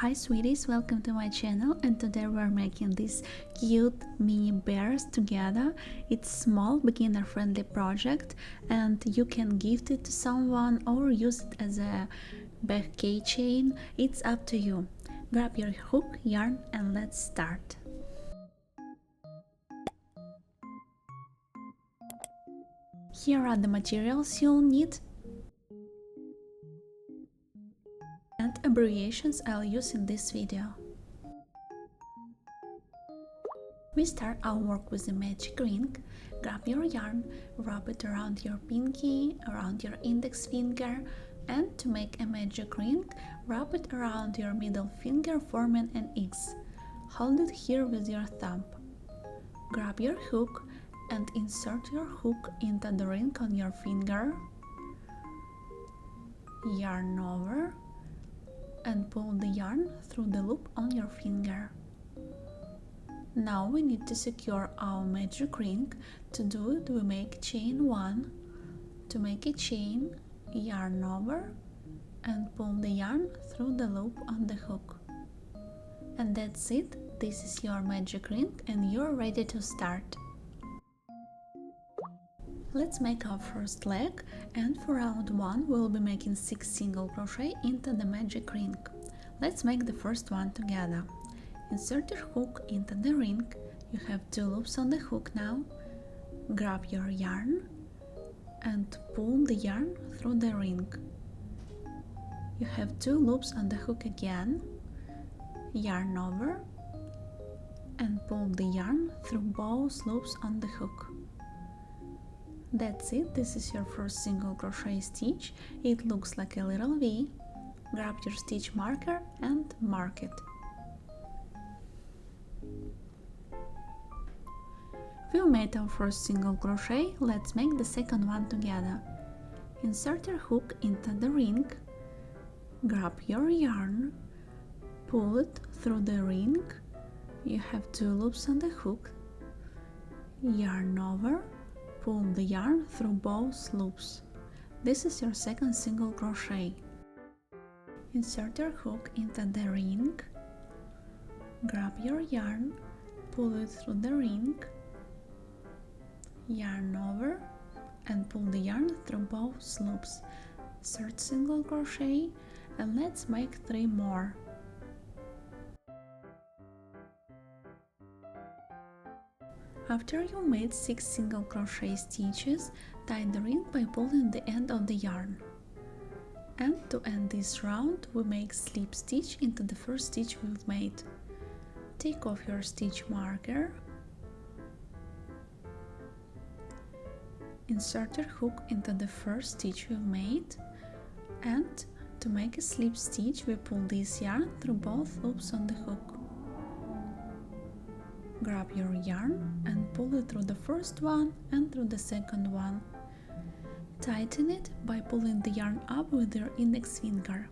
Hi sweeties, welcome to my channel, and today we're making these cute mini bears together. It's small beginner friendly project and you can gift it to someone or use it as a back keychain. It's up to you. Grab your hook, yarn, and let's start. Here are the materials you'll need and abbreviations I'll use in this video. We start our work with the magic ring. Grab your yarn, wrap it around your pinky, around your index finger, and to make a magic ring, wrap it around your middle finger, forming an X. Hold it here with your thumb. Grab your hook and insert your hook into the ring on your finger. Yarn over and pull the yarn through the loop on your finger. Now we need to secure our magic ring. To do it, we make chain 1. To make a chain, yarn over and pull the yarn through the loop on the hook. And that's it. This is your magic ring and you're ready to start. Let's make our first leg, and for round 1 we'll be making 6 single crochet into the magic ring. Let's make the first one together. Insert your hook into the ring. You have 2 loops on the hook now. Grab your yarn and pull the yarn through the ring. You have 2 loops on the hook again. Yarn over and pull the yarn through both loops on the hook. That's it. This is your first single crochet stitch. It looks like a little V. Grab your stitch marker and mark it. We made our first single crochet. Let's make the second one together. Insert your hook into the ring. Grab your yarn, pull it through the ring. You have 2 loops on the hook. Yarn over, pull the yarn through both loops. This is your second single crochet. Insert your hook into the ring. Grab your yarn, pull it through the ring. Yarn over and pull the yarn through both loops. Third single crochet, and let's make 3 more. After you made 6 single crochet stitches, tie the ring by pulling the end of the yarn. And to end this round, we make slip stitch into the first stitch we've made. Take off your stitch marker. Insert your hook into the first stitch we've made, and to make a slip stitch, we pull this yarn through both loops on the hook. Grab your yarn and pull it through the first one and through the second one. Tighten it by pulling the yarn up with your index finger.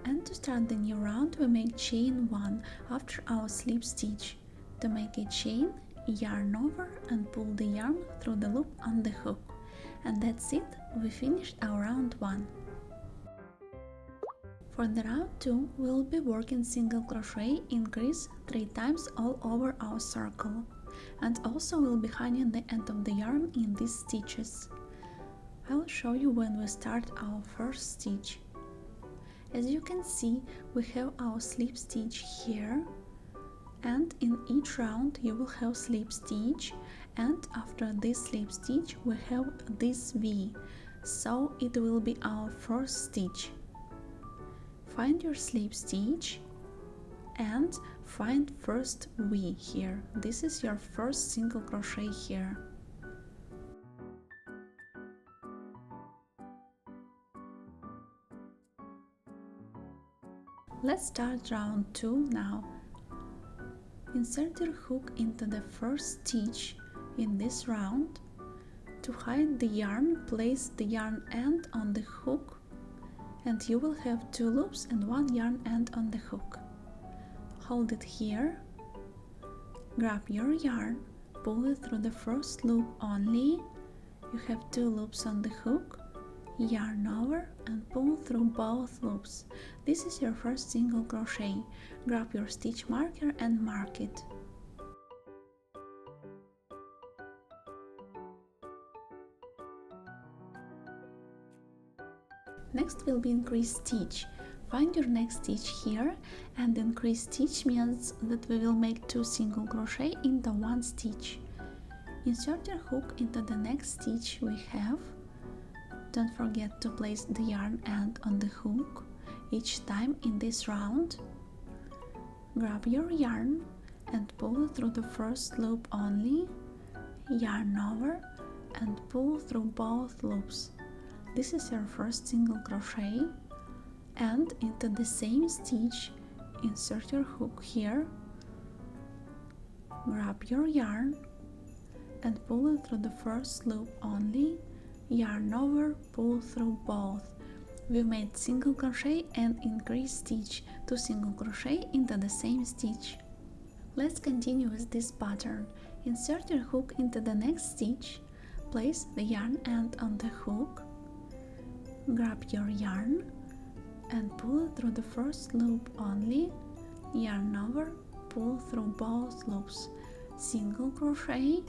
And to start the new round, we make chain 1 after our slip stitch. To make a chain, yarn over and pull the yarn through the loop on the hook. And that's it, we finished our round 1. For the round 2, we'll be working single crochet increase 3 times all over our circle, and also we'll be hanging the end of the yarn in these stitches. I'll show you when we start our first stitch. As you can see, we have our slip stitch here, and in each round you will have slip stitch, and after this slip stitch we have this V, so it will be our first stitch. Find your slip stitch and find first V here. This is your first single crochet here. Let's start round 2 now. Insert your hook into the first stitch in this round. To hide the yarn, place the yarn end on the hook, and you will have 2 loops and 1 yarn end on the hook. Hold it here. Grab your yarn, pull it through the first loop only. You have 2 loops on the hook. yarn over and pull through both loops. This is your first single crochet. Grab your stitch marker and mark it. Next will be increase stitch. Find your next stitch here, and increase stitch means that we will make 2 single crochet into 1 stitch. Insert your hook into the next stitch we have. Don't forget to place the yarn end on the hook each time in this round. Grab your yarn and pull through the first loop only, yarn over and pull through both loops. This is your first single crochet, and into the same stitch insert your hook here, grab your yarn and pull it through the first loop only, yarn over, pull through both. We made single crochet and increase stitch, 2 single crochet into the same stitch. Let's continue with this pattern. Insert your hook into the next stitch, place the yarn end on the hook, grab your yarn and pull it through the first loop only, yarn over, pull through both loops, single crochet,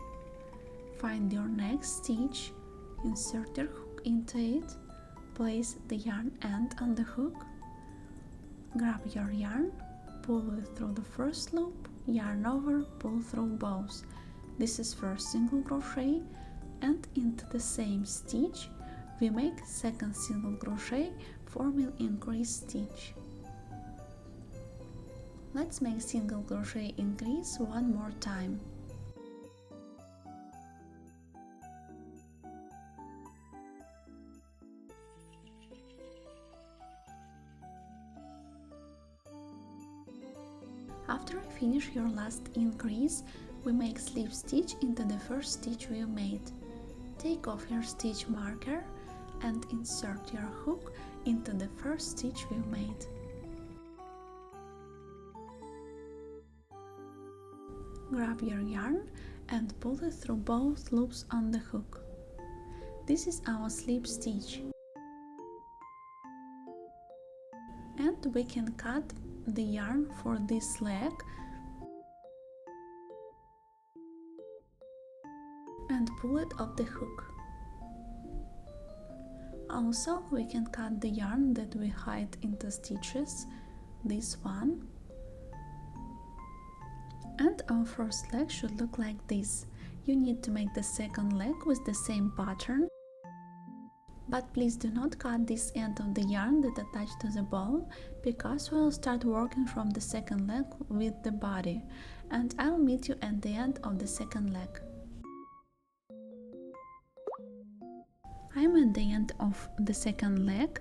find your next stitch, insert your hook into it, place the yarn end on the hook, grab your yarn, pull it through the first loop, yarn over, pull through both. This is first single crochet, and into the same stitch we make second single crochet, forming increase stitch. Let's make single crochet increase one more time. After you finish your last increase, we make slip stitch into the first stitch we made. Take off your stitch marker and insert your hook into the first stitch we made. Grab your yarn and pull it through both loops on the hook. This is our slip stitch. And we can cut the yarn for this leg and pull it off the hook. Also, we can cut the yarn that we hide into stitches, this one. And our first leg should look like this. You need to make the second leg with the same pattern. But please do not cut this end of the yarn that attached to the ball, because we'll start working from the second leg with the body, and I'll meet you at the end of the second leg. I'm at the end of the second leg,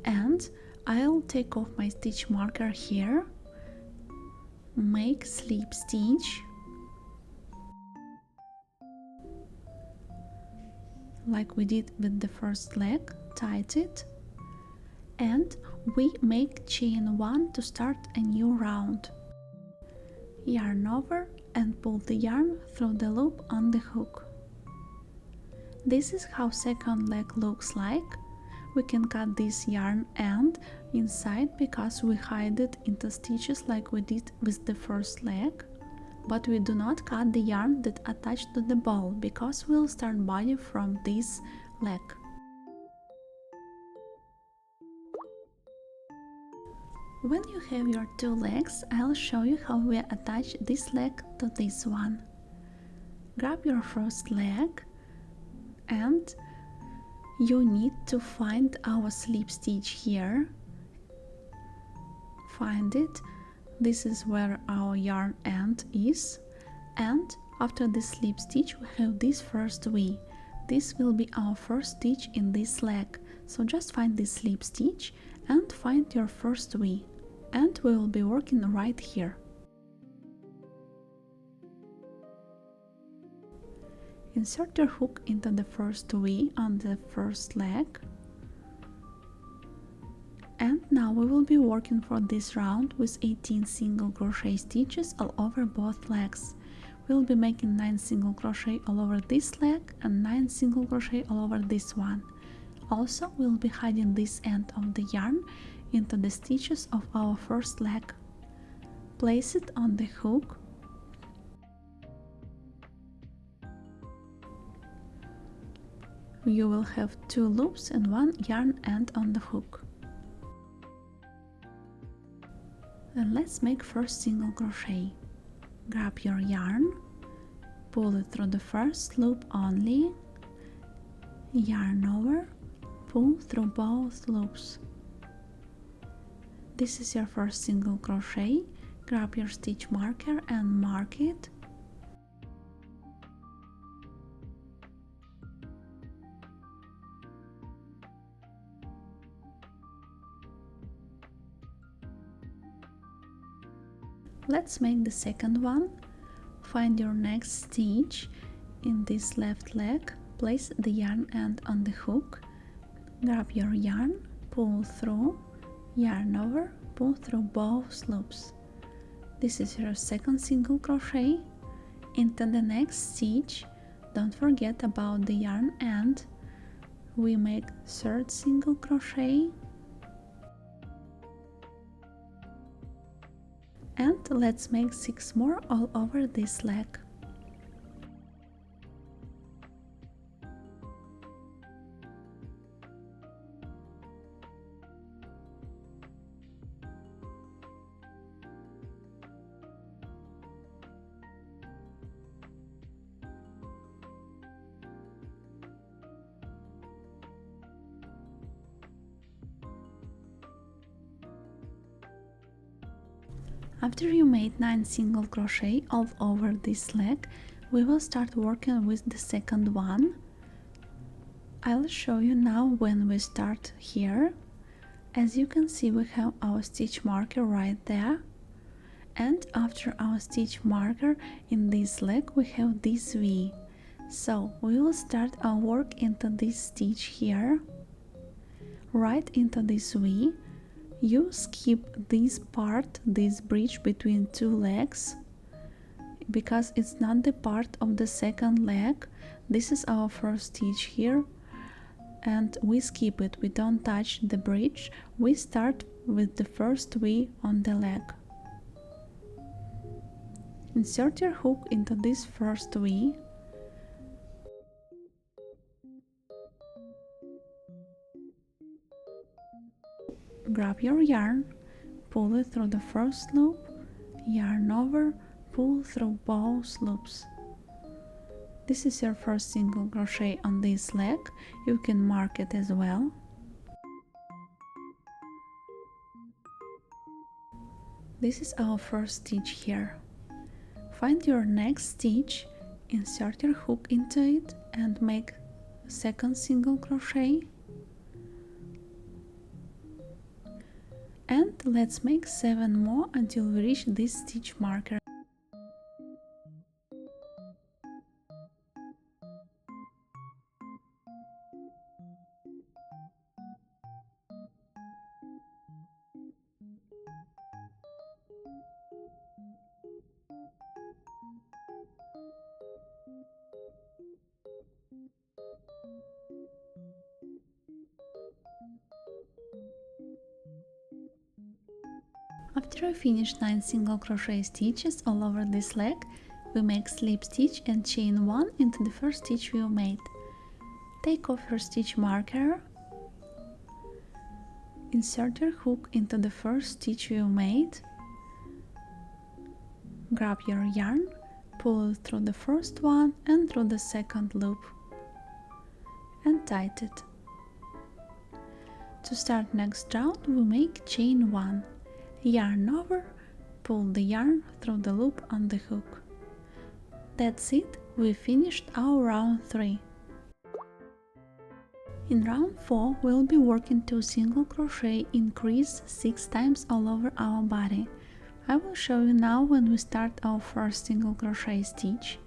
and I'll take off my stitch marker here, make slip stitch, like we did with the first leg, tight it, and we make chain 1 to start a new round. Yarn over and pull the yarn through the loop on the hook. This is how second leg looks like. We can cut this yarn end inside because we hide it into stitches like we did with the first leg. But we do not cut the yarn that attached to the ball, because we'll start body from this leg. When you have your 2 legs, I'll show you how we attach this leg to this one. Grab your first leg and you need to find our slip stitch here. Find it. This is where our yarn end is, and after the slip stitch we have this first V. This will be our first stitch in this leg, so just find this slip stitch and find your first V, and we will be working right here. Insert your hook into the first V on the first leg. And now we will be working for this round with 18 single crochet stitches all over both legs. We'll be making 9 single crochet all over this leg and 9 single crochet all over this one. Also, we'll be hiding this end of the yarn into the stitches of our first leg. Place it on the hook. You will have 2 loops and 1 yarn end on the hook. Then let's make first single crochet. Grab your yarn, pull it through the first loop only, yarn over, pull through both loops. This is your first single crochet. Grab your stitch marker and mark it. Let's make the second one. Find your next stitch in this left leg, place the yarn end on the hook, grab your yarn, pull through, yarn over, pull through both loops. This is your second single crochet. Into the next stitch, don't forget about the yarn end. We make third single crochet, and let's make 6 more all over this leg. After you made 9 single crochet all over this leg, we will start working with the second one. I'll show you now when we start here. As you can see, we have our stitch marker right there, and after our stitch marker in this leg we have this V. So we will start our work into this stitch here, right into this V. You skip this part, this bridge between 2 legs, because it's not the part of the second leg. This is our first stitch here, and we skip it. We don't touch the bridge. We start with the first V on the leg. Insert your hook into this first V. Grab your yarn, pull it through the first loop, yarn over, pull through both loops. This is your first single crochet on this leg. You can mark it as well. This is our first stitch here. Find your next stitch, insert your hook into it and make second single crochet. And let's make 7 more until we reach this stitch marker. After we finish 9 single crochet stitches all over this leg, we make slip stitch and chain 1 into the first stitch we made. Take off your stitch marker, insert your hook into the first stitch you made, grab your yarn, pull it through the first one and through the second loop, and tighten it. To start next round, we make chain 1. Yarn over, pull the yarn through the loop on the hook. That's it, we finished our round 3. In round 4 we'll be working 2 single crochet increase 6 times all over our body. I will show you now when we start our first single crochet stitch.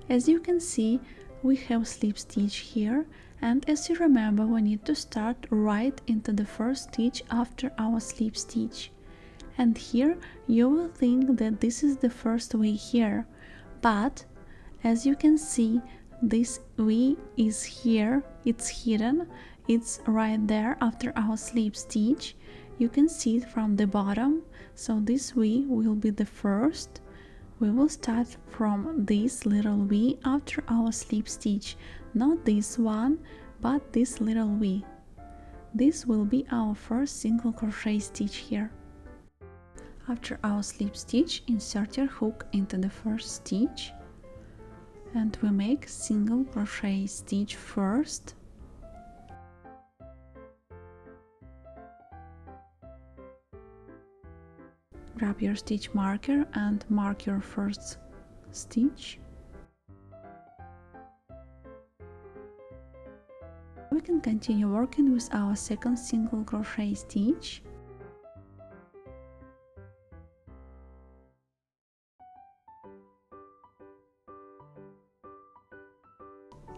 As you can see, we have slip stitch here, and as you remember, we need to start right into the first stitch after our slip stitch. And here you will think that this is the first way here, but as you can see, This V is here, it's hidden, it's right there after our slip stitch. You can see it from the bottom, so this V will be the first. We will start from this little V after our slip stitch, not this one, but this little V. This will be our first single crochet stitch here. After our slip stitch, insert your hook into the first stitch and we make single crochet stitch first. Grab your stitch marker and mark your first stitch. We can continue working with our second single crochet stitch.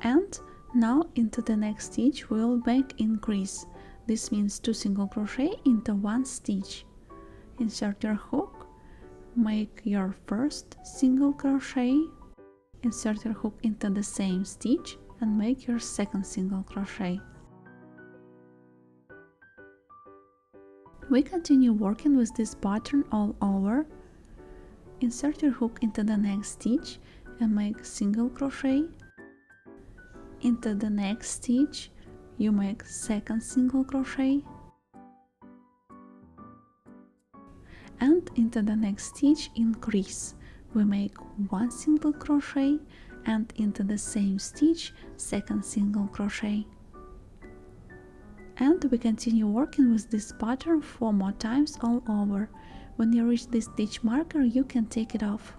And now into the next stitch we will make increase. This means 2 single crochet into 1 stitch. Insert your hook, make your first single crochet, insert your hook into the same stitch and make your second single crochet. We continue working with this pattern all over. Insert your hook into the next stitch and make single crochet. Into the next stitch you make second single crochet, and into the next stitch increase. We make 1 single crochet and into the same stitch second single crochet. And we continue working with this pattern 4 more times all over. When you reach this stitch marker you can take it off.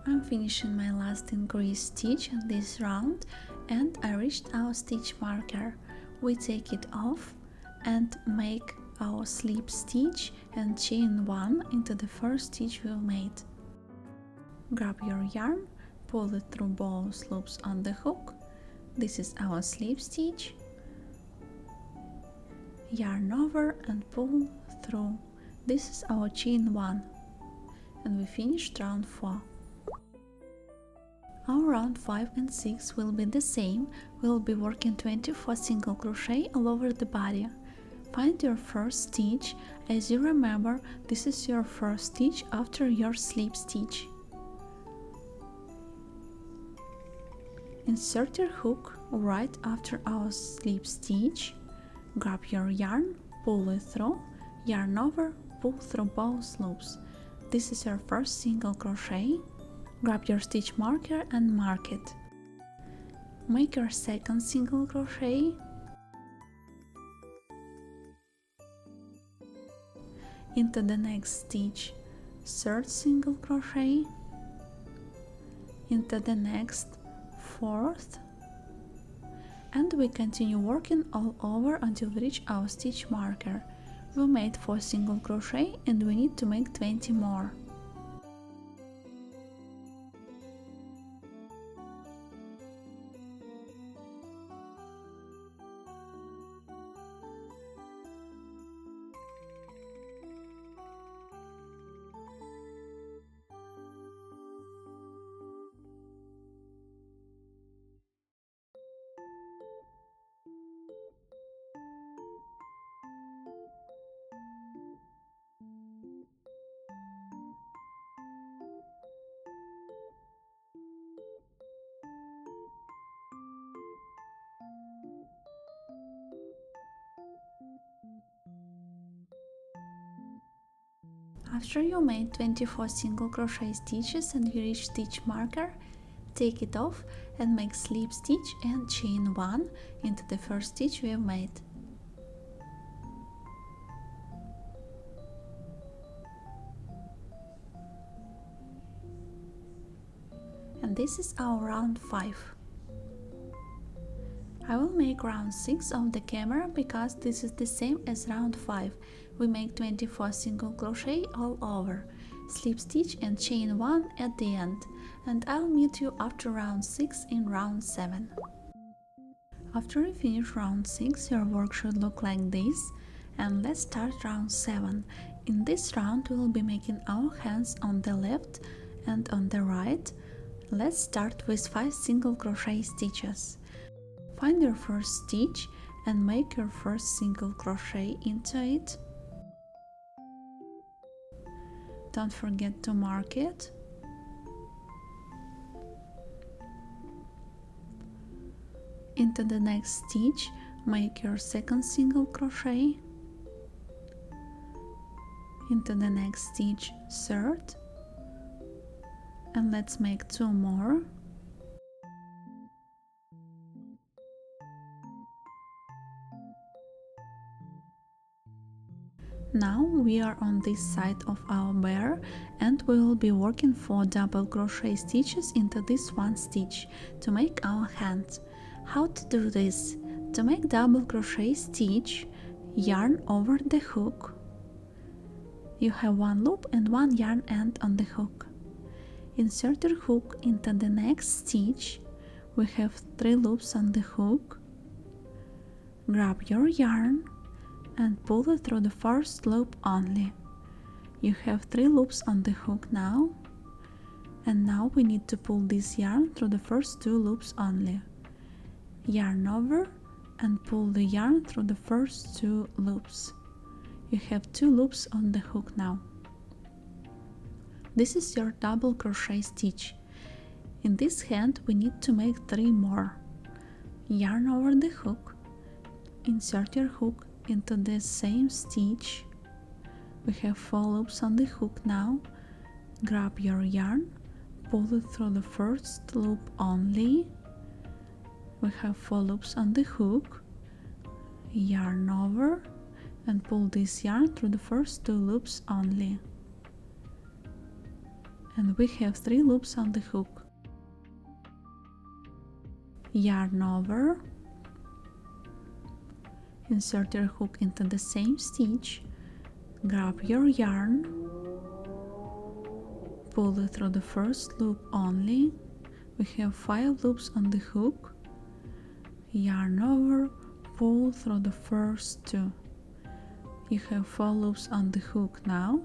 I'm finishing my last increase stitch in this round and I reached our stitch marker. We take it off and make our slip stitch and chain 1 into the first stitch we made. Grab your yarn, pull it through both loops on the hook. This is our slip stitch. Yarn over and pull through. This is our chain 1 and we finished round 4. Our round 5 and 6 will be the same. We'll be working 24 single crochet all over the body. Find your first stitch. As you remember, this is your first stitch after your slip stitch. Insert your hook right after our slip stitch. Grab your yarn, pull it through, yarn over, pull through both loops. This is your first single crochet. Grab your stitch marker and mark it. Make your second single crochet. Into the next stitch, third single crochet. Into the next, fourth. And we continue working all over until we reach our stitch marker. We made 4 single crochet and we need to make 20 more. After you made 24 single crochet stitches and you reach stitch marker, take it off and make slip stitch and chain 1 into the first stitch we have made. And this is our round 5. I will make round 6 of the camera because this is the same as round 5. We make 24 single crochet all over, slip stitch and chain 1 at the end, and I'll meet you after round 6 in round 7. After you finish round 6, your work should look like this, and let's start round 7. In this round we will be making our hands on the left and on the right. Let's start with 5 single crochet stitches. Find your first stitch and make your first single crochet into it. Don't forget to mark it. Into the next stitch, make your second single crochet. Into the next stitch, third. And let's make 2 more. Now we are on this side of our bear and we will be working 4 double crochet stitches into this one stitch to make our hand. How to do this? To make double crochet stitch, yarn over the hook. You have 1 loop and 1 yarn end on the hook. Insert your hook into the next stitch. We have 3 loops on the hook. Grab your yarn and pull it through the first loop only. You have 3 loops on the hook now, and now we need to pull this yarn through the first 2 loops only. Yarn over and pull the yarn through the first 2 loops. You have 2 loops on the hook now. This is your double crochet stitch. In this hand we need to make 3 more. Yarn over the hook, insert your hook into the same stitch. We have 4 loops on the hook now. Grab your yarn, pull it through the first loop only. We have 4 loops on the hook. Yarn over and pull this yarn through the first 2 loops only. And we have 3 loops on the hook. Yarn over, insert your hook into the same stitch, grab your yarn, pull it through the first loop only. We have 5 loops on the hook. Yarn over, pull through the first 2. You have 4 loops on the hook now,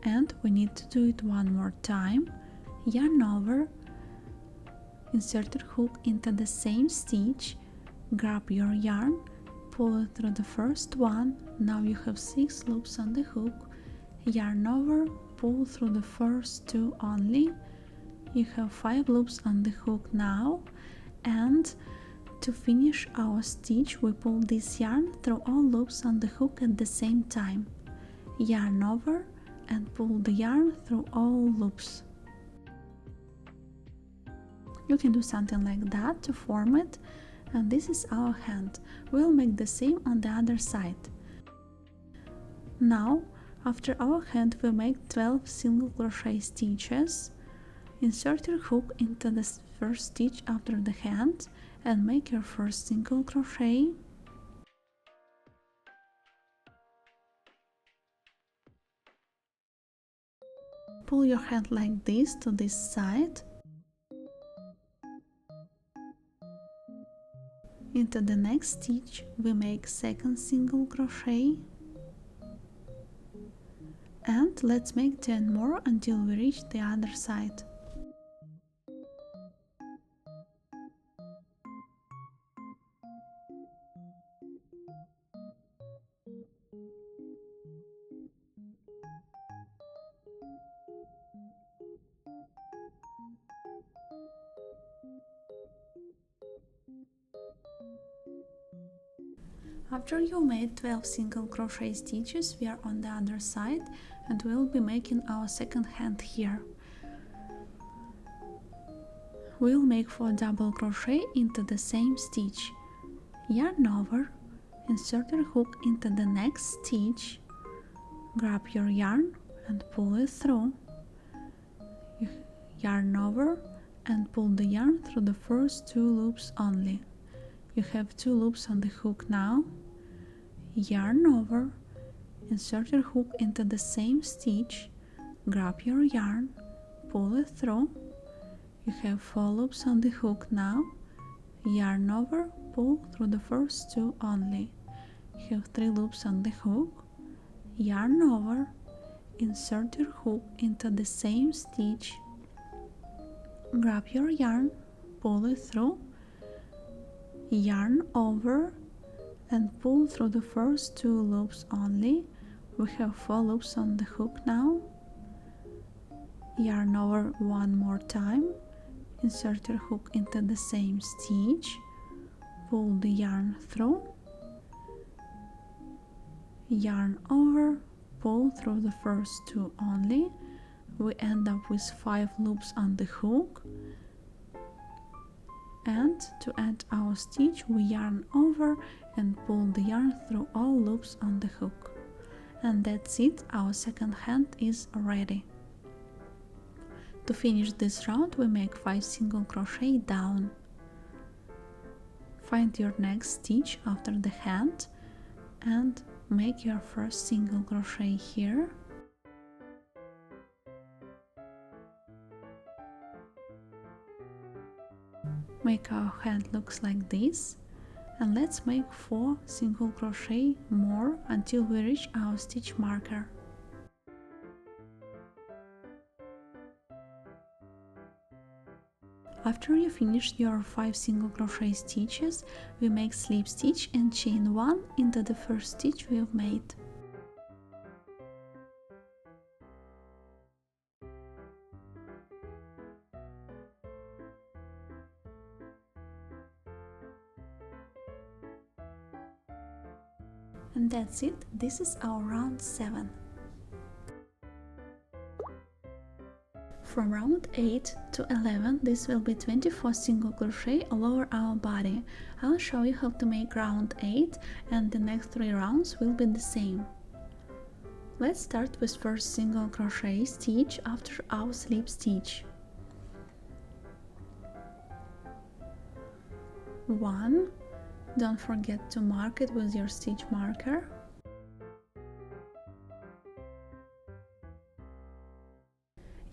and we need to do it one more time. Yarn over, insert your hook into the same stitch, grab your yarn, pull it through the first one. Now you have 6 loops on the hook. Yarn over, pull through the first 2 only. You have 5 loops on the hook now, and to finish our stitch we pull this yarn through all loops on the hook at the same time. Yarn over and pull the yarn through all loops. You can do something like that to form it, and this is our hand. We'll make the same on the other side. Now, after our hand we make 12 single crochet stitches. Insert your hook into the first stitch after the hand and make your first single crochet. Pull your hand like this to this side. Into the next stitch we make second single crochet, and let's make 10 more until we reach the other side. After you made 12 single crochet stitches, we are on the other side and we'll be making our second hand here. We'll make 4 double crochet into the same stitch. Yarn over, insert your hook into the next stitch, grab your yarn and pull it through. Yarn over and pull the yarn through the first 2 loops only. You have 2 loops on the hook now. Yarn over, insert your hook into the same stitch, grab your yarn, pull it through. You have 4 loops on the hook now. Yarn over, pull through the first 2 only. You have 3 loops on the hook. Yarn over, insert your hook into the same stitch, grab your yarn, pull it through, yarn over and pull through the first 2 loops only. We have 4 loops on the hook now. Yarn over one more time, insert your hook into the same stitch, pull the yarn through, yarn over, pull through the first 2 only. We end up with 5 loops on the hook, and to end our stitch we yarn over and pull the yarn through all loops on the hook. And that's it, our second hand is ready. To finish this round we make 5 single crochet down. Find your next stitch after the hand and make your first single crochet here. Make our hand looks like this, and let's make 4 single crochet more until we reach our stitch marker. After you finish your 5 single crochet stitches, we make slip stitch and chain 1 into the first stitch we have made. And that's it, this is our round 7. From round 8 to 11, this will be 24 single crochet all over our body. I'll show you how to make round 8, and the next 3 rounds will be the same. Let's start with first single crochet stitch after our slip stitch. 1. Don't forget to mark it with your stitch marker.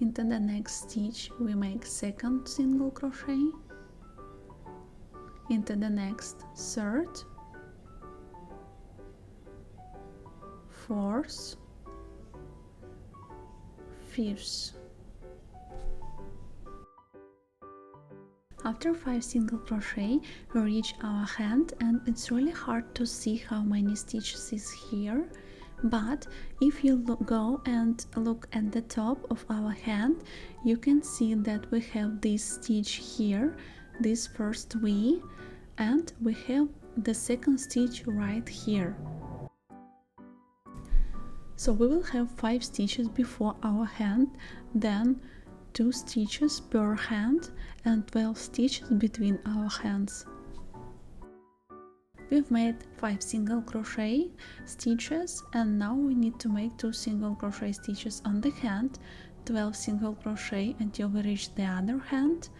Into the next stitch we make second single crochet. Into the next third, fourth, fifth. After 5 single crochet we reach our hand, and it's really hard to see how many stitches is here, but if you go and look at the top of our hand, you can see that we have this stitch here, this first V, and we have the second stitch right here. So we will have 5 stitches before our hand, then 2 stitches per hand and 12 stitches between our hands. We've made 5 single crochet stitches, and now we need to make 2 single crochet stitches on the hand, 12 single crochet until we reach the other hand.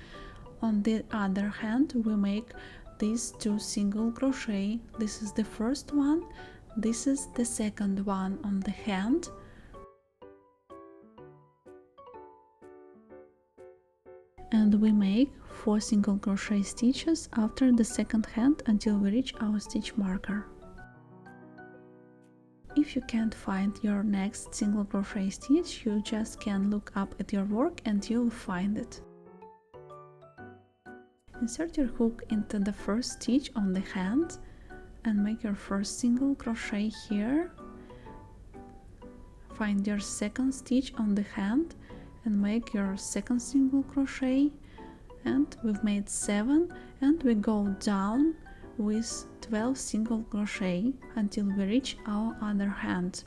On the other hand we make these 2 single crochet. This is the first one, this is the second one on the hand. And we make 4 single crochet stitches after the second hand until we reach our stitch marker. If you can't find your next single crochet stitch, you just can look up at your work and you'll find it. Insert your hook into the first stitch on the hand and make your first single crochet here. Find your second stitch on the hand and make your second single crochet, and we've made 7, and we go down with 12 single crochet until we reach our other hand.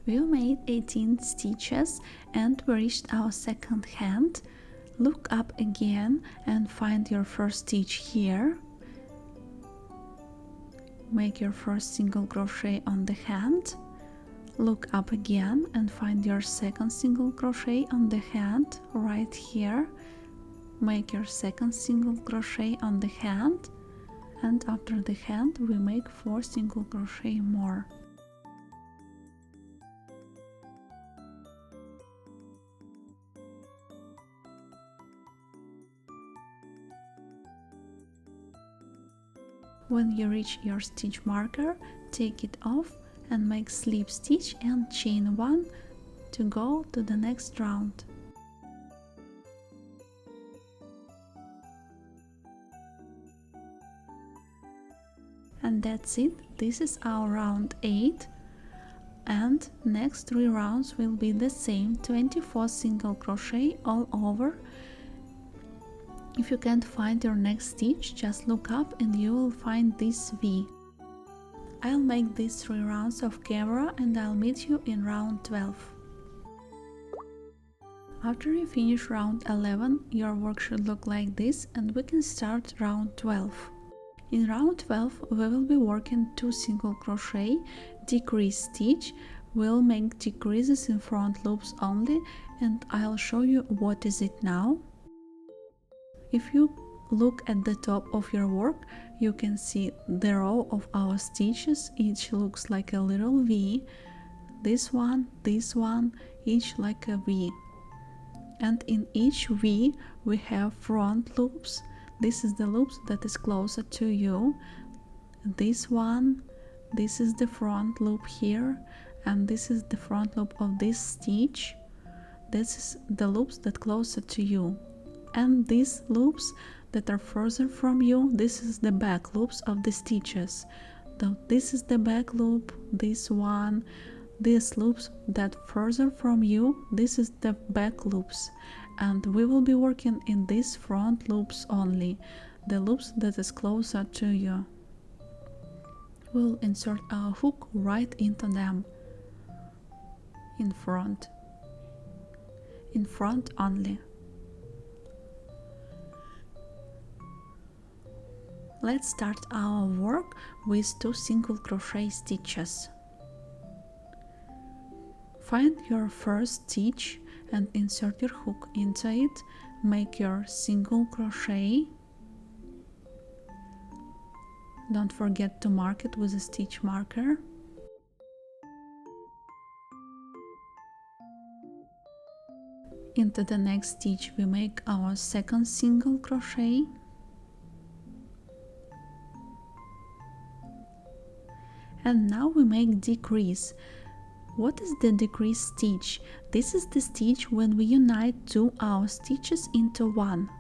We made 18 stitches and we reached our second hand. Look up again and find your first stitch here. Make your first single crochet on the hand. Look up again and find your second single crochet on the hand right here. Make your second single crochet on the hand, and after the hand we make 4 single crochet more. When you reach your stitch marker, take it off and make slip stitch and chain 1 to go to the next round. And that's it. This is our round 8, and next 3 rounds will be the same, 24 single crochet all over. If you can't find your next stitch, just look up and you will find this V. I'll make these 3 rounds off camera and I'll meet you in round 12. After you finish round 11, your work should look like this and we can start round 12. In round 12 we will be working 2 single crochet, decrease stitch. We'll make decreases in front loops only, and I'll show you what is it now. If you look at the top of your work, you can see the row of our stitches. Each looks like a little V. This one, each like a V. And in each V we have front loops. This is the loops that is closer to you. This one, this is the front loop here, and this is the front loop of this stitch. This is the loops that closer to you. And these loops that are further from you, this is the back loops of the stitches. This is the back loop, this one, these loops that further from you, this is the back loops. And we will be working in these front loops only, the loops that is closer to you. We'll insert our hook right into them, in front only. Let's start our work with 2 single crochet stitches. Find your first stitch and insert your hook into it. Make your single crochet. Don't forget to mark it with a stitch marker. Into the next stitch we make our second single crochet. And now we make decrease. What is the decrease stitch? This is the stitch when we unite 2 our stitches into one.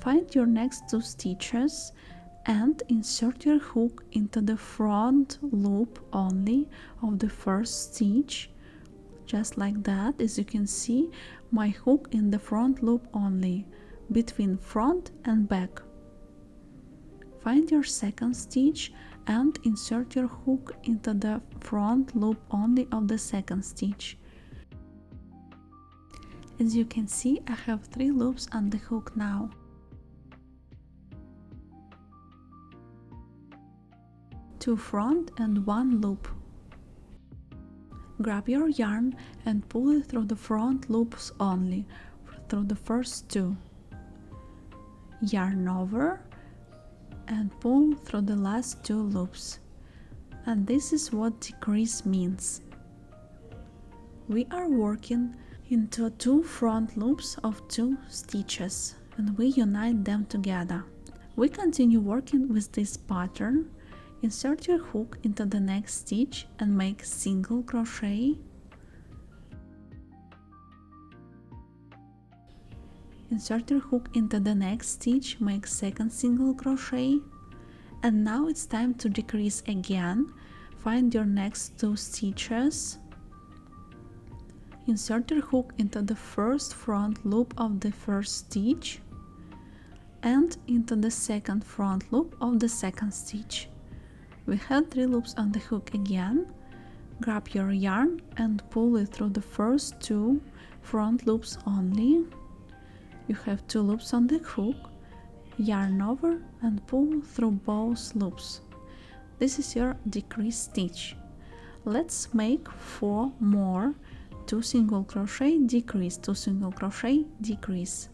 Find your next 2 stitches and insert your hook into the front loop only of the first stitch, just like that. As you can see, my hook in the front loop only, between front and back. Find your second stitch and insert your hook into the front loop only of the second stitch. As you can see, I have 3 loops on the hook now. Two front and 1 loop. Grab your yarn and pull it through the front loops only, through the first 2. Yarn over and pull through the last 2 loops. And this is what decrease means. We are working into 2 front loops of 2 stitches and we unite them together. We continue working with this pattern. Insert your hook into the next stitch and make single crochet. Insert your hook into the next stitch, make second single crochet, and now it's time to decrease again. Find your next 2 stitches, insert your hook into the first front loop of the first stitch and into the second front loop of the second stitch. We have 3 loops on the hook again. Grab your yarn and pull it through the first 2 front loops only. You have 2 loops on the hook, yarn over and pull through both loops. This is your decrease stitch. Let's make 4 more: 2 single crochet, decrease, 2 single crochet, decrease.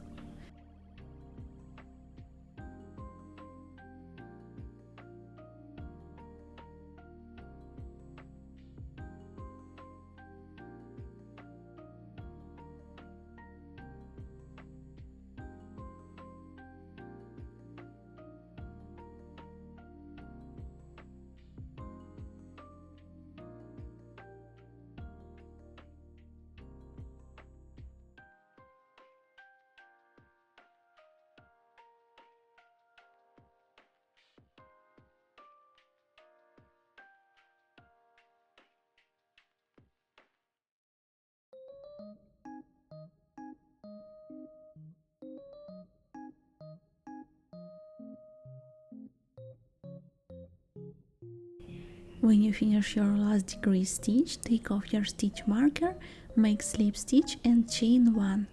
When you finish your last decrease stitch, take off your stitch marker, make slip stitch and chain 1.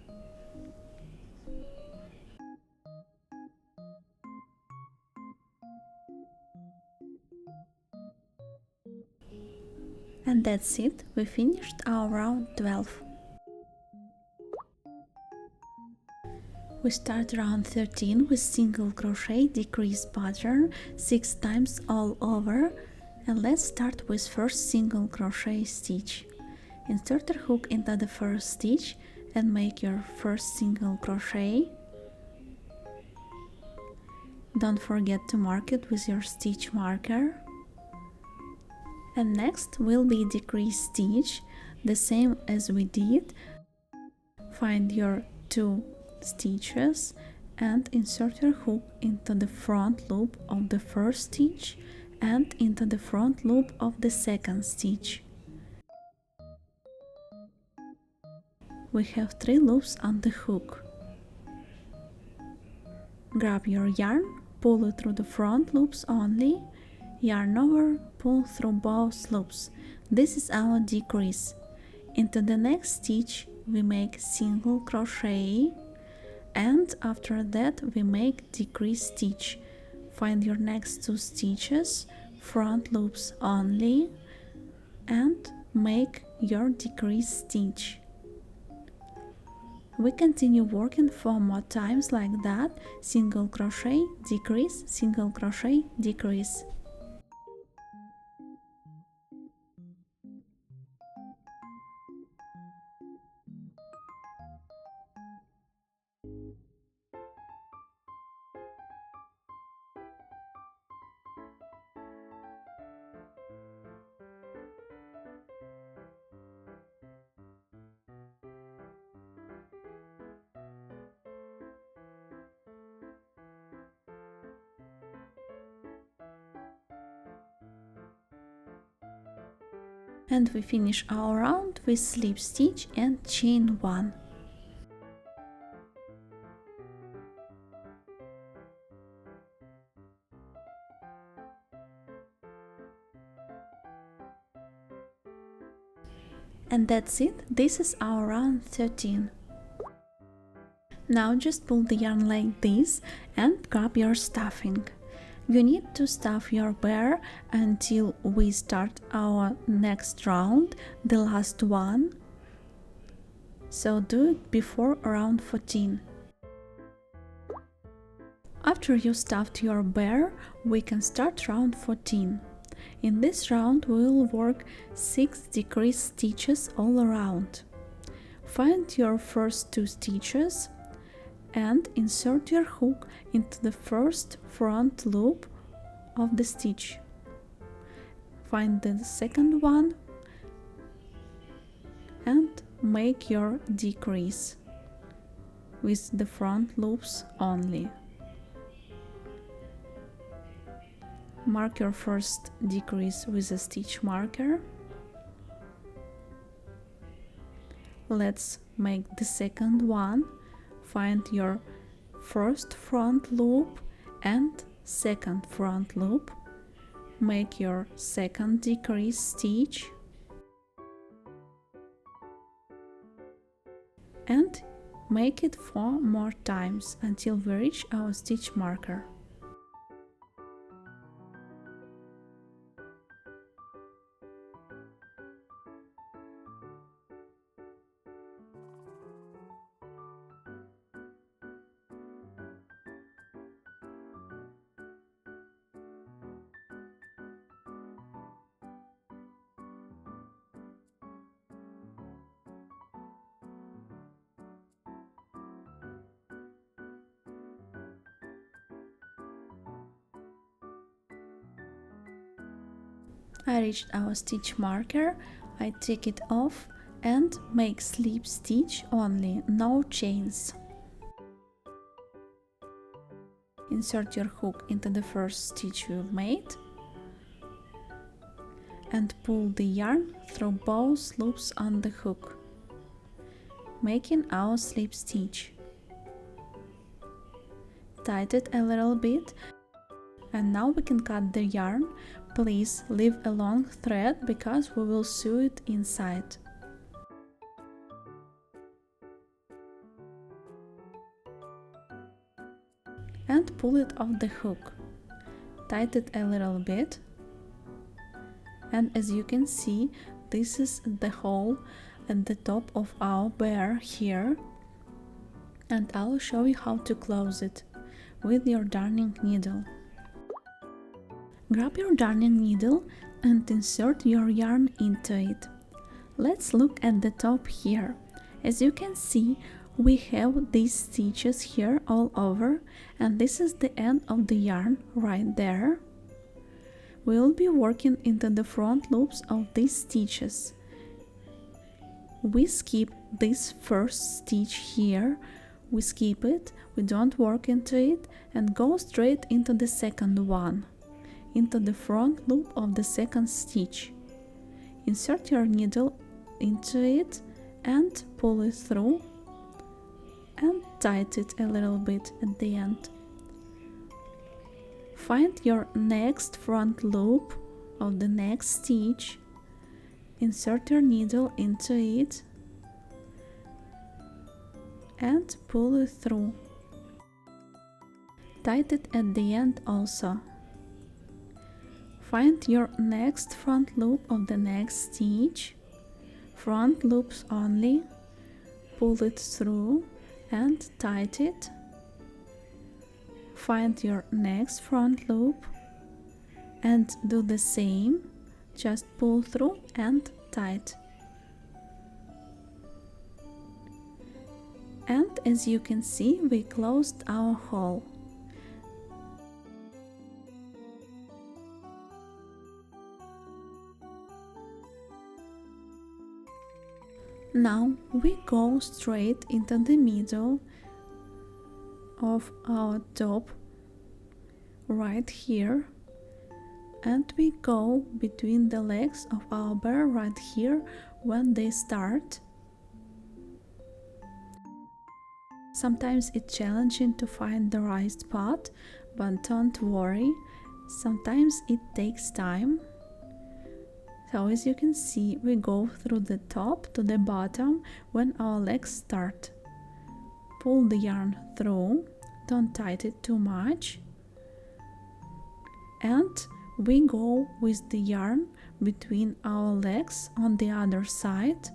And that's it, we finished our round 12. We start round 13 with single crochet decrease pattern 6 times all over, and let's start with first single crochet stitch. Insert your hook into the first stitch and make your first single crochet. Don't forget to mark it with your stitch marker. And next will be decrease stitch, the same as we did. Find your 2 stitches and insert your hook into the front loop of the first stitch and into the front loop of the second stitch. We have 3 loops on the hook. Grab your yarn, pull it through the front loops only, yarn over, pull through both loops. This is our decrease. Into the next stitch we make single crochet, and after that we make decrease stitch. Find your next 2 stitches, front loops only, and make your decrease stitch. We continue working 4 more times like that: single crochet, decrease, single crochet, decrease. And we finish our round with slip stitch and chain 1. And that's it, this is our round 13. Now just pull the yarn like this and grab your stuffing. You need to stuff your bear until we start our next round, the last one. So do it before round 14. After you stuffed your bear, we can start round 14. In this round we will work 6 decrease stitches all around. Find your first 2 stitches and insert your hook into the first front loop of the stitch. Find the second one and make your decrease. with the front loops only. Mark your first decrease with a stitch marker. Let's make the second one. Find your first front loop and second front loop. Make your second decrease stitch and make it 4 more times until we reach our stitch marker. I reached our stitch marker, I take it off and make slip stitch only, no chains. Insert your hook into the first stitch you've made and pull the yarn through both loops on the hook, making our slip stitch. Tighten it a little bit. And now we can cut the yarn. Please leave a long thread because we will sew it inside. And pull it off the hook. Tighten it a little bit. And as you can see, this is the hole at the top of our bear here. And I'll show you how to close it with your darning needle. Grab your darning needle and insert your yarn into it. Let's look at the top here. As you can see, we have these stitches here all over, and this is the end of the yarn right there. We'll be working into the front loops of these stitches. We skip this first stitch here, we skip it, we don't work into it, and go straight into the second one, into the front loop of the second stitch. Insert your needle into it and pull it through and tighten it a little bit at the end. Find your next front loop of the next stitch, insert your needle into it and pull it through. Tighten it at the end also. Find your next front loop of the next stitch, front loops only, pull it through and tighten it. Find your next front loop and do the same, just pull through and tighten. And as you can see, we closed our hole. Now we go straight into the middle of our top right here, and we go between the legs of our bear right here when they start. Sometimes it's challenging to find the right spot, but don't worry, sometimes it takes time. So as you can see, we go through the top to the bottom when our legs start. Pull the yarn through, don't tighten it too much. And we go with the yarn between our legs on the other side.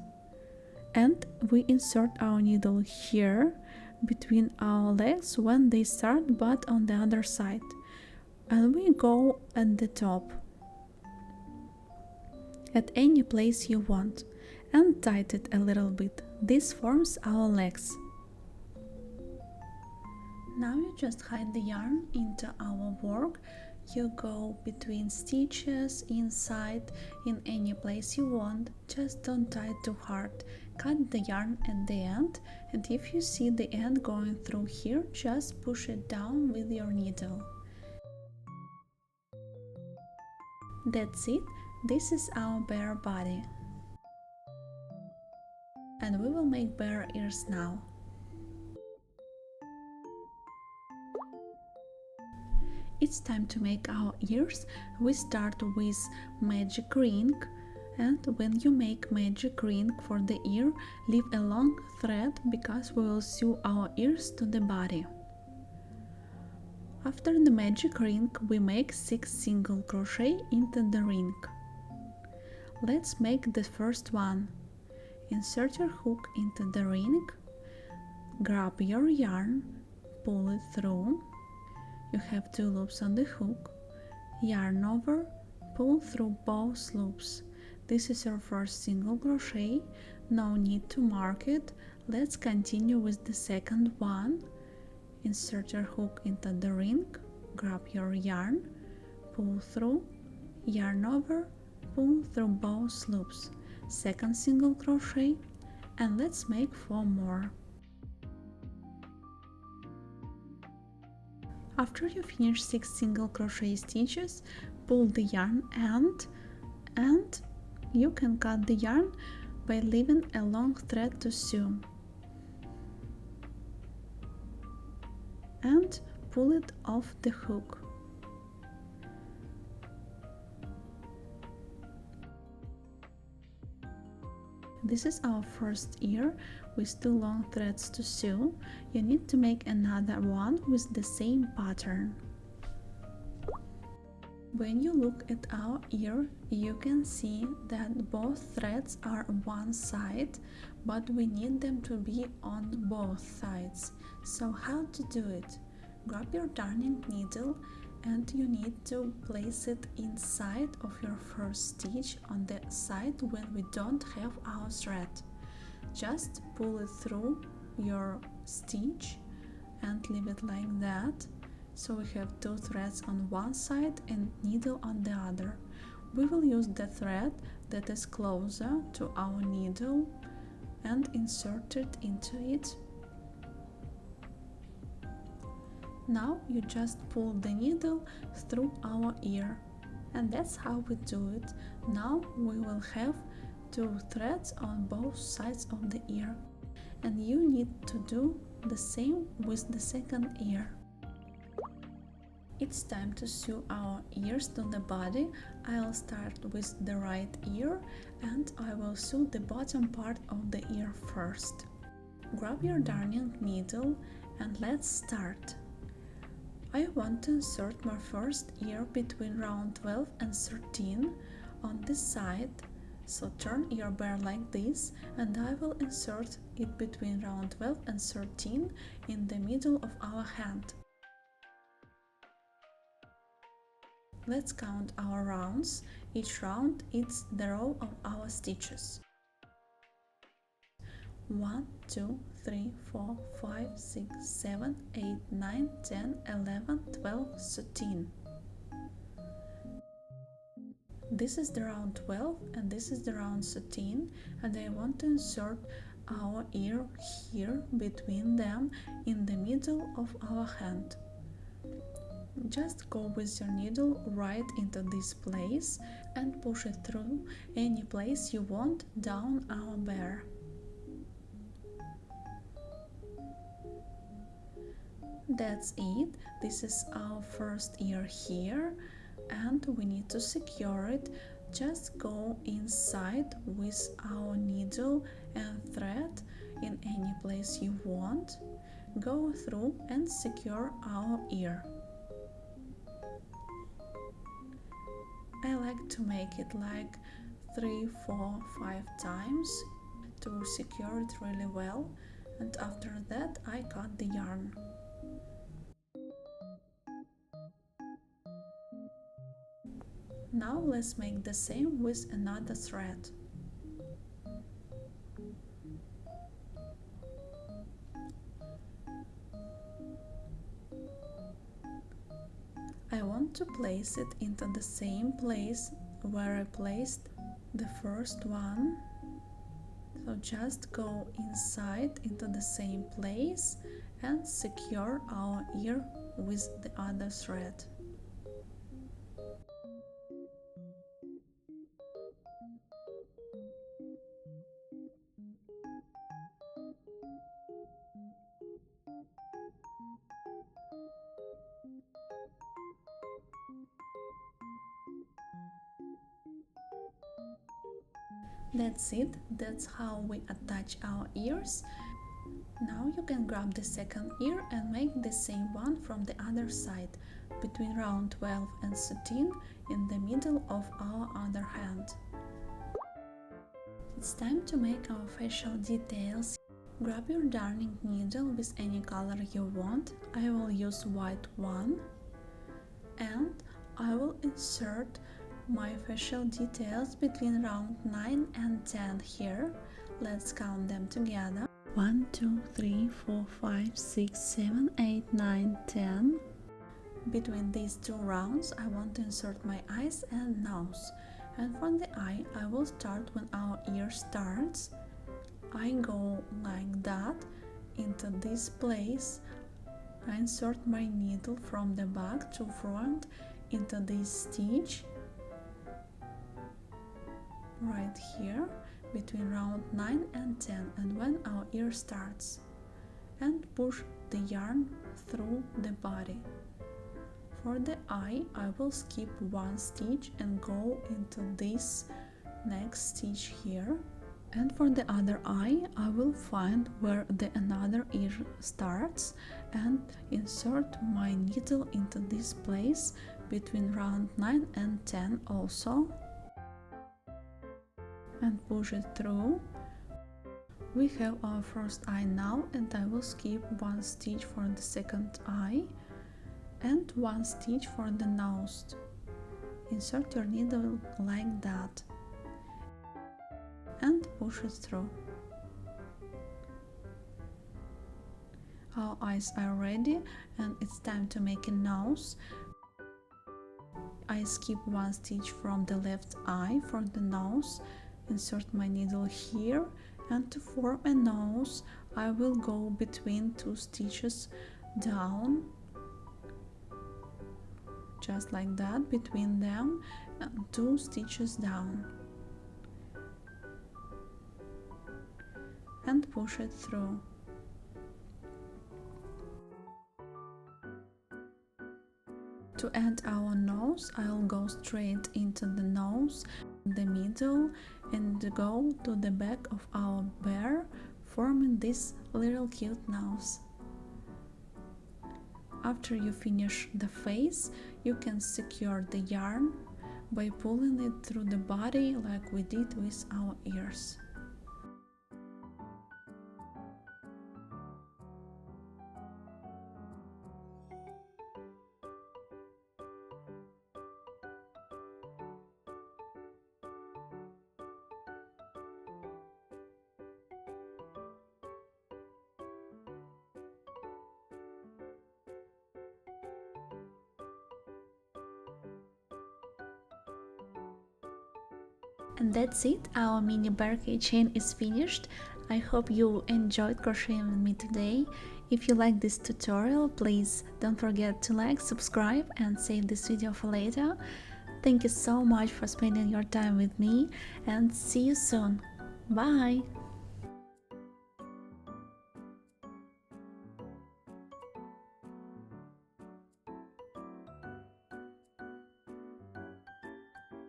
And we insert our needle here between our legs when they start, but on the other side. And we go at the top, at any place you want, and tighten it a little bit. This forms our legs. Now you just hide the yarn into our work. You go between stitches, inside, in any place you want. Just don't tie it too hard. cut the yarn at the end, and if you see the end going through here, just push it down with your needle. That's it, this is our bear body. And we will make bear ears now. It's time to make our ears. We start with magic ring, and when you make magic ring for the ear, leave a long thread because we will sew our ears to the body. After the magic ring, we make 6 single crochet into the ring. Let's make the first one. Insert your hook into the ring, grab your yarn, pull it through. You have 2 loops on the hook, yarn over, pull through both loops. This is your first single crochet, no need to mark it. Let's continue with the second one. Insert your hook into the ring, grab your yarn, pull through, yarn over, pull through both loops. Second single crochet, and let's make 4 more. After you finish 6 single crochet stitches, pull the yarn and you can cut the yarn by leaving a long thread to sew. And pull it off the hook. This is our first ear with 2 long threads to sew. You need to make another one with the same pattern. When you look at our ear, you can see that both threads are one side, but we need them to be on both sides. So how to do it? Grab your darning needle and you need to place it inside of your first stitch on the side when we don't have our thread. Just pull it through your stitch and leave it like that. So we have 2 threads on one side and needle on the other. We will use the thread that is closer to our needle and insert it into it. Now you just pull the needle through our ear, and that's how we do it. Now we will have 2 threads on both sides of the ear, and you need to do the same with the second ear. It's time to sew our ears to the body. I'll start with the right ear and I will sew the bottom part of the ear first. Grab your darning needle and let's start. I want to insert my first ear between round 12 and 13 on this side, so turn your bear like this and I will insert it between round 12 and 13 in the middle of our hand. Let's count our rounds. Each round is the row of our stitches. 1, 2, 3, 4, 5, 6, 7, 8, 9, 10, 11, 12, 13. This is the round 12 and this is the round 13, and I want to insert our ear here between them in the middle of our hand. Just go with your needle right into this place and push it through any place you want down our bear. That's it. This is our first ear here and we need to secure it. Just go inside with our needle and thread in any place you want. Go through and secure our ear. I like to make it like 3, 4, 5 times to secure it really well, and after that I cut the yarn. Now let's make the same with another thread. I want to place it into the same place where I placed the first one. So just go inside into the same place and secure our ear with the other thread. That's it, that's how we attach our ears. Now you can grab the second ear and make the same one from the other side, between round 12 and 13 in the middle of our other hand. It's time to make our facial details. Grab your darning needle with any color you want. I will use white one, and I will insert my facial details between round 9 and 10 here. Let's count them together. 1, 2, 3, 4, 5, 6, 7, 8, 9, 10. Between these two rounds I want to insert my eyes and nose. And from the eye I will start when our ear starts. I go like that into this place. I insert my needle from the back to front into this stitch right here between round 9 and 10 and when our ear starts, and push the yarn through the body. For the eye I will skip one stitch and go into this next stitch here, and for the other eye I will find where the another ear starts and insert my needle into this place between round 9 and 10 also, and push it through. We have our first eye now, and I will skip one stitch for the second eye and one stitch for the nose. Insert your needle like that and push it through. Our eyes are ready and it's time to make a nose. I skip one stitch from the left eye for the nose, insert my needle here, and to form a nose I will go between two stitches down, just like that, between them, and two stitches down, and push it through. To add our nose, I'll go straight into the nose, the middle, and go to the back of our bear, forming this little cute nose. After you finish the face, you can secure the yarn by pulling it through the body like we did with our ears. And that's it, our mini bear keychain is finished. I hope you enjoyed crocheting with me today. If you like this tutorial, please don't forget to like, subscribe and save this video for later. Thank you so much for spending your time with me and see you soon. Bye!